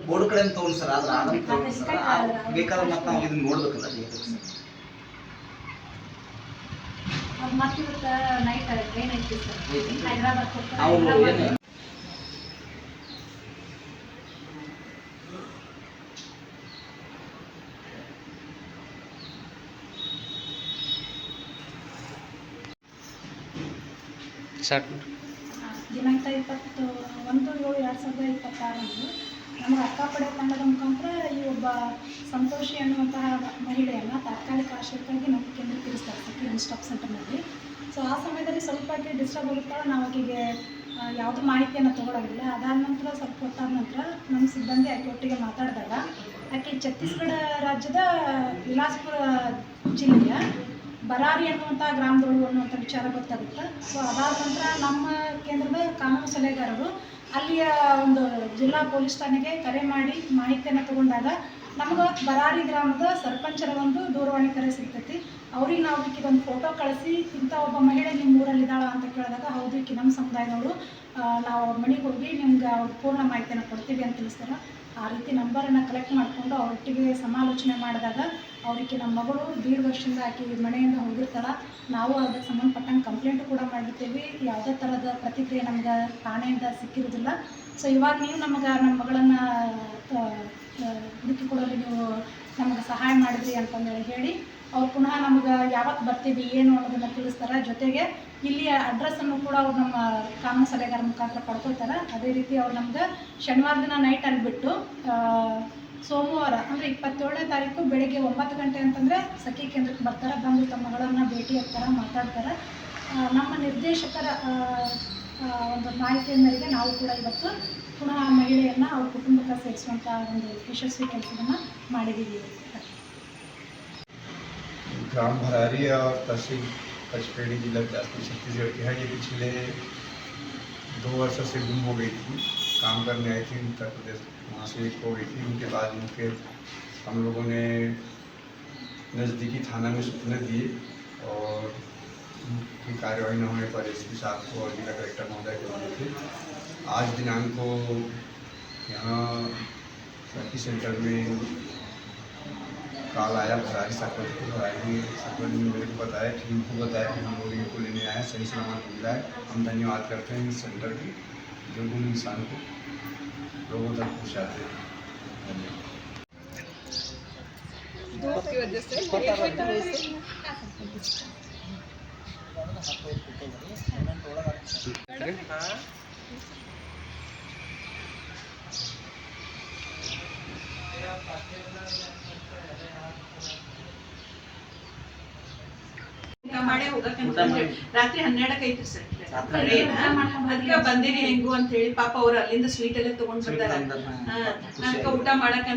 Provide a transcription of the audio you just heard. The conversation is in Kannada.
ಬೋರ್ಡ್ ಕಡೆ ತಗೊಂಡು ಸರ್ ಆದ್ರೆ ಆಗಲ್ಲ ತಗೊಂಡು ಸರ್ ಬೇಕಾದ್ರೆ ಮತ್ತೆ ನಾವು ಇದನ್ನ ನೋಡ್ಬೇಕಲ್ಲ ಮತ್ತೆ ಇವತ್ತು ನೈಟ್ ಟ್ರೈನ್ ಐತಿ ಸರ್ ಹೈದರಾಬಾದ್ ದಿನಾಂಕ 21/7/2026 ನಮಗೆ ಅಕ್ಕಾಪಡೆ ತಂಡದ ಮುಖಾಂತರ ಈ ಒಬ್ಬ ಸಂತೋಷಿ ಅನ್ನುವಂತಹ ಮಹಿಳೆಯನ್ನು ತಾತ್ಕಾಲಿಕ ಆಶ್ರಯಕ್ಕಾಗಿ ನಮ್ಮ ಕೇಂದ್ರಕ್ಕೆ ಇರಿಸ್ತಾರೆ ಸಖಿ ಒನ್ ಸ್ಟಾಪ್ ಸೆಂಟರ್ನಲ್ಲಿ. ಸೊ ಆ ಸಮಯದಲ್ಲಿ ಸ್ವಲ್ಪ ಆಕೆ ಡಿಸ್ಟರ್ಬ್ ಆಗಿರ್ತಾಳೆ. ನಾವು ಆಕೆಗೆ ಯಾವುದೂ ಮಾಹಿತಿಯನ್ನು ತೊಗೊಳಂಗಿಲ್ಲ. ಅದಾದ ನಂತರ ಸ್ವಲ್ಪ ಹೊತ್ತಾದ ನಂತರ ನಮ್ಮ ಸಿಬ್ಬಂದಿ ಆಕೆ ಒಟ್ಟಿಗೆ ಮಾತಾಡಿದಾಗ ಆಕೆ ಛತ್ತೀಸ್ಗಢ ರಾಜ್ಯದ ವಿಲಾಸ್ಪುರ ಜಿಲ್ಲೆಯ ಬರಾರಿ ಅನ್ನುವಂಥ ಗ್ರಾಮದೊಳಗೆ ಅನ್ನುವಂಥ ವಿಚಾರ ಗೊತ್ತಾಗುತ್ತೆ. ಸೊ ಅದಾದ ನಂತರ ನಮ್ಮ ಕೇಂದ್ರದ ಕಾನೂನು ಸಲಹೆಗಾರರು ಅಲ್ಲಿಯ ಒಂದು ಜಿಲ್ಲಾ ಪೊಲೀಸ್ ಠಾಣೆಗೆ ಕರೆ ಮಾಡಿ ಮಾಹಿತಿಯನ್ನು ತಗೊಂಡಾಗ ನಮ್ಗೆ ಬರಾರಿ ಗ್ರಾಮದ ಸರ್ಪಂಚರ ಒಂದು ದೂರವಾಣಿ ಕರೆ ಸಿಗ್ತೈತಿ. ಅವ್ರಿಗೆ ನಾವು ಇದೊಂದು ಫೋಟೋ ಕಳಿಸಿ ಇಂಥ ಒಬ್ಬ ಮಹಿಳೆ ನಿಮ್ಮ ಊರಲ್ಲಿದ್ದಾಳ ಅಂತ ಕೇಳಿದಾಗ ಹೌದು ಈಕಿ ನಮ್ಮ ಸಮುದಾಯದವರು, ನಾವು ಅವ್ರ ಮನೆಗೆ ಹೋಗಿ ನಿಮ್ಗೆ ಅವ್ರ ಪೂರ್ಣ ಮಾಹಿತಿಯನ್ನು ಕೊಡ್ತೀವಿ ಅಂತ ತಿಳಿಸ್ತಾರೆ. ಆ ರೀತಿ ನಂಬರನ್ನು ಕಲೆಕ್ಟ್ ಮಾಡಿಕೊಂಡು ಅವರೊಟ್ಟಿಗೆ ಸಮಾಲೋಚನೆ ಮಾಡಿದಾಗ ಅವ್ರಿಗೆ ನಮ್ಮ ಮಗಳು 1.5 ವರ್ಷದಿಂದ ಆಕೆ ಮನೆಯಿಂದ ಹೋಗಿರ್ತಾಳೆ. ನಾವು ಅದಕ್ಕೆ ಸಂಬಂಧಪಟ್ಟಂಗೆ ಕಂಪ್ಲೇಂಟ್ ಕೂಡ ಮಾಡಿರ್ತೀವಿ. ಯಾವುದೇ ಥರದ ಪ್ರತಿಕ್ರಿಯೆ ನಮ್ಗೆ ಠಾಣೆಯಿಂದ ಸಿಕ್ಕಿರೋದಿಲ್ಲ. ಸೊ ಇವಾಗ ನೀವು ನಮ್ಮ ಮಗಳನ್ನು ಹುಡುಕಿ ಕೊಡಲು ನೀವು ನಮಗೆ ಸಹಾಯ ಮಾಡಿದ್ರಿ ಅಂತಂದೇಳಿ ಹೇಳಿ ಅವ್ರು ಪುನಃ ನಮ್ಗೆ ಯಾವತ್ತು ಬರ್ತೀವಿ ಏನು ಅನ್ನೋದನ್ನು ತಿಳಿಸ್ತಾರೆ. ಜೊತೆಗೆ ಇಲ್ಲಿಯ ಅಡ್ರೆಸ್ಸನ್ನು ಕೂಡ ಅವ್ರು ನಮ್ಮ ಕಾನೂನು ಸಲಹೆಗಾರ ಮುಖಾಂತರ ಪಡ್ಕೊಳ್ತಾರೆ. ಅದೇ ರೀತಿ ಅವ್ರು ನಮ್ಗೆ ಶನಿವಾರ ದಿನ ನೈಟ್ ಅಲ್ಲಿ ಬಿಟ್ಟು ಸೋಮವಾರ ಅಂದರೆ 27ನೇ ತಾರೀಕು ಬೆಳಗ್ಗೆ 9 ಗಂಟೆ ಅಂತಂದರೆ ಸಖಿ ಕೇಂದ್ರಕ್ಕೆ ಬರ್ತಾರೆ. ಬಂದು ತಮ್ಮ ಮಗಳನ್ನು ಭೇಟಿ ಆಗ್ತಾರೆ, ಮಾತಾಡ್ತಾರೆ. ನಮ್ಮ ನಿರ್ದೇಶಕರ ಒಂದು ಮಾಹಿತಿಯ ಮೇರೆಗೆ ನಾವು ಕೂಡ ಇವತ್ತು ಪುನಃ ಮಹಿಳೆಯನ್ನು ಅವ್ರ ಕುಟುಂಬಕ್ಕೆ ಸೇರಿಸುವಂಥ ಒಂದು ಯಶಸ್ವಿ ಕೆಲಸವನ್ನು ಮಾಡಿದ್ದೀವಿ. ग्राम भरारी और तहसील पचपेड़ी जिला छत्तीसगढ़ की है। ये पिछले 2 वर्षों से गुम हो गई थी। काम करने आई थी उत्तर प्रदेश, वहाँ से खो गई थी। उनके बाद उनके हम लोगों ने नज़दीकी थाना में सूचना दिए और उनकी कार्यवाही न होने पर एसपी साहब को और जिला कलेक्टर महोदय को दिए थे। आज दिनांक को यहाँ सखी सेंटर में कॉल आया भरारी सरपंच को। भरारी सरपंच ने मेरे को बताया कि उनको बताया कि हम लोग इनको लेने आए हैं, सही सलामत मिला है। हम धन्यवाद करते हैं इस सेंटर की जो गुम इंसान को लोगों तक पहुँचाते हैं। ಮಾಡೇ ಹೋಗಕ್ಕಂತಂದ್ರೆ ರಾತ್ರಿ 12ಕ್ಕೆ ಐತಿ ಸರ್ ಅದಕ್ಕೆ ಬಂದಿನಿ ಹೆಂಗು ಅಂತ ಹೇಳಿ ಪಾಪ ಅವ್ರು ಅಲ್ಲಿಂದ ಸ್ವೀಟ್ ಎಲ್ಲ ತಗೊಂಡ್ ಬರ್ತಾರ ಊಟ ಮಾಡಕ್